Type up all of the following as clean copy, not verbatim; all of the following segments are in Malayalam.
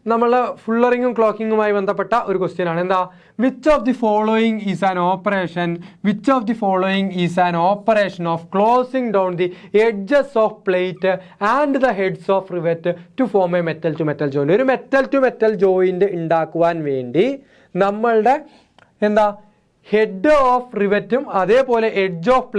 നമ്മൾ ഫുള്ളറിങ്ങും ക്ലോക്കിങ്ങുമായി ബന്ധപ്പെട്ട ഒരു ക്വസ്റ്റ്യൻ ആണ്. എന്താ? Which of the following is an operation of closing down the edges of plate and the heads of rivet to form a metal to metal joint. ഒരു മെറ്റൽ ടു മെറ്റൽ ജോയിന്റ് ഉണ്ടാക്കുവാൻ വേണ്ടി നമ്മളുടെ എന്താ ഹെഡ് ഓഫ് റിവറ്റും അതേപോലെ എഡ്ജ് ഓഫ്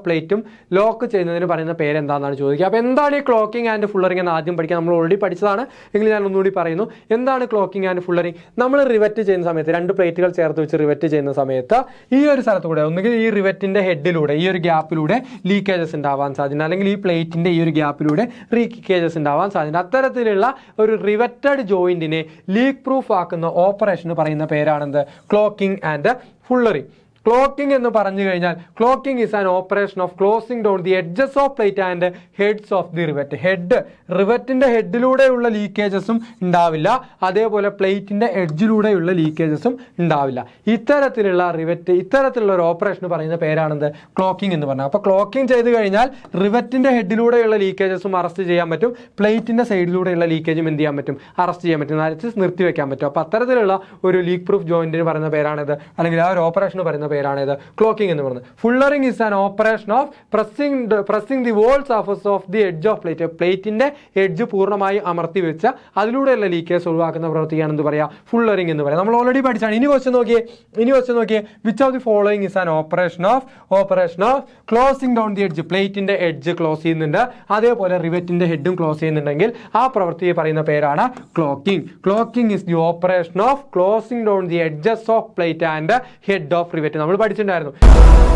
പ്ലേറ്റും ലോക്ക് ചെയ്യുന്നതിന് പറയുന്ന പേര് എന്താണെന്നാണ് ചോദിക്കുക. അപ്പോൾ എന്താണ് ഈ ക്ലോക്കിംഗ് ആൻഡ് ഫുള്ളറിംഗ് എന്ന് ആദ്യം പഠിക്കുക. നമ്മൾ ഓൾറെഡി പഠിച്ചതാണ്, എങ്കിൽ ഞാൻ ഒന്നുകൂടി പറയുന്നു. എന്താണ് ക്ലോക്കിംഗ് ആൻഡ് ഫുള്ളറിംഗ്? നമ്മൾ റിവറ്റ് ചെയ്യുന്ന സമയത്ത്, രണ്ട് പ്ലേറ്റുകൾ ചേർത്ത് വെച്ച് റിവറ്റ് ചെയ്യുന്ന സമയത്ത് ഈ ഒരു സ്ഥലത്ത് കൂടെ ഒന്നുകിൽ ഈ റിവറ്റിൻ്റെ ഹെഡിലൂടെ ഈ ഒരു ഗ്യാപ്പിലൂടെ ലീക്കേജസ് ഉണ്ടാവാൻ സാധ്യത, അല്ലെങ്കിൽ ഈ പ്ലേറ്റിൻ്റെ ഈ ഒരു ഗ്യാപ്പിലൂടെ ലീക്കേജസ് ഉണ്ടാവാൻ സാധ്യത. അത്തരത്തിലുള്ള ഒരു റിവറ്റഡ് ജോയിന്റിനെ ലീക്ക് പ്രൂഫ് ആക്കുന്ന ഓപ്പറേഷന് പറയുന്ന പേരാണെന്ത്? Caulking and fullering. ക്ലോക്കിംഗ് എന്ന് പറഞ്ഞു കഴിഞ്ഞാൽ caulking is an operation of closing down the edges of plate and heads of the rivet. റിവറ്റിന്റെ ഹെഡിലൂടെയുള്ള ലീക്കേജസും ഉണ്ടാവില്ല, അതേപോലെ പ്ലേറ്റിന്റെ എഡ്ജിലൂടെയുള്ള ലീക്കേജസും ഉണ്ടാവില്ല. ഇത്തരത്തിലുള്ള ഒരു ഓപ്പറേഷൻ പറയുന്ന പേരാണെന്ത്? ക്ലോക്കിംഗ് എന്ന് പറഞ്ഞാൽ. അപ്പോൾ ക്ലോക്കിംഗ് ചെയ്ത് കഴിഞ്ഞാൽ റിവറ്റിന്റെ ഹെഡിലൂടെയുള്ള ലീക്കേജസും അറസ്റ്റ് ചെയ്യാൻ പറ്റും, പ്ലേറ്റിന്റെ സൈഡിലൂടെയുള്ള ലീക്കേജും എന്ത് ചെയ്യാൻ പറ്റും? അറസ്റ്റ് ചെയ്യാൻ പറ്റും, നിർത്തിവെക്കാൻ പറ്റും. അപ്പോൾ അത്തരത്തിലുള്ള ഒരു ലീക്ക് പ്രൂഫ് ജോയിന്റിന് പറയുന്ന പേരാണിത്, അല്ലെങ്കിൽ ആ ഒരു ഓപ്പറേഷന് പറയുന്ന പേരാണിത് ക്ലോക്കിംഗ് എന്ന് പറയുന്നത്. Fullering is an operation of pressing the whole surface of the edge of plate. പ്ലേറ്റിന്റെ എഡ്ജ് പൂർണ്ണമായി അമർത്തി വെച്ച് അതിലൂടെയുള്ള ലീക്കേജ് ഒഴിവാക്കുന്ന പ്രവൃത്തിയാണ് എന്ത് പറയാ? ഫുള്ളറിംഗ് എന്ന് പറയാം. നമ്മൾ ഓൾറെഡി പഠിച്ചാണ്. ഇനി ക്വസ്റ്റ്യൻ നോക്കിയേ. Which of the following is an operation of closing down the edge. പ്ലേറ്റിന്റെ എഡ്ജ് ക്ലോസ് ചെയ്യുന്നുണ്ട്, അതേപോലെ റിവറ്റിന്റെ ഹെഡും ക്ലോസ് ചെയ്യുന്നുണ്ടെങ്കിൽ ആ പ്രവൃത്തിയെ പറയുന്ന പേരാണ് clocking. Clocking is the operation of closing down the edges of plate and head of rivet. നമ്മൾ പഠിച്ചിട്ടുണ്ടായിരുന്നു.